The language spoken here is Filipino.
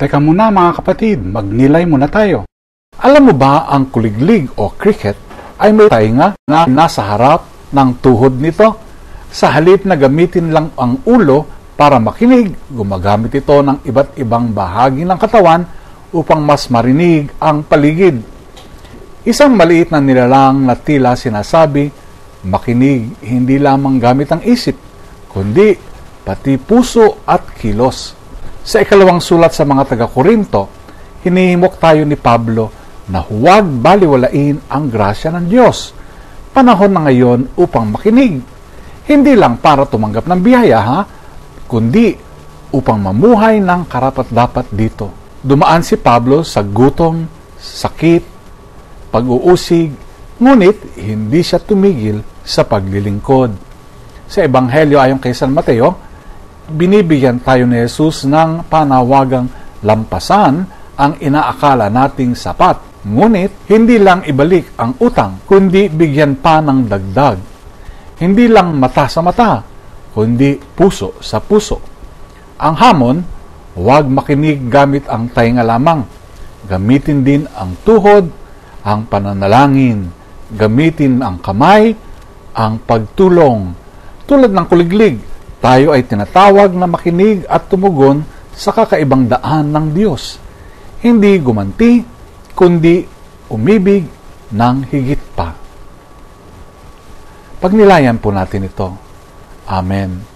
Teka muna mga kapatid, magnilay muna tayo. Alam mo ba ang kuliglig o cricket ay may tainga na nasa harap ng tuhod nito? Sa halip na gamitin lang ang ulo para makinig, gumagamit ito ng iba't ibang bahagi ng katawan upang mas marinig ang paligid. Isang maliit na nilalang na tila sinasabi, makinig hindi lamang gamit ang isip, kundi pati puso at kilos. Sa ikalawang sulat sa mga taga-Korinto, hinihimok tayo ni Pablo na huwag baliwalain ang grasya ng Diyos. Panahon na ngayon upang makinig. Hindi lang para tumanggap ng biyaya, kundi upang mamuhay ng karapat-dapat dito. Dumaan si Pablo sa gutom, sakit, pag-uusig, ngunit hindi siya tumigil sa paglilingkod. Sa Ebanghelyo ayon kay San Mateo, binibigyan tayo ni Jesus ng panawagang lampasan ang inaakala nating sapat. Ngunit, hindi lang ibalik ang utang, kundi bigyan pa ng dagdag. Hindi lang mata sa mata, kundi puso sa puso. Ang hamon, huwag makinig gamit ang tainga lamang. Gamitin din ang tuhod, ang pananalangin. Gamitin ang kamay, ang pagtulong. Tulad ng kuliglig, tayo ay tinatawag na makinig at tumugon sa kakaibang daan ng Diyos. Hindi gumanti, kundi umibig ng higit pa. Pagnilayan po natin ito. Amen.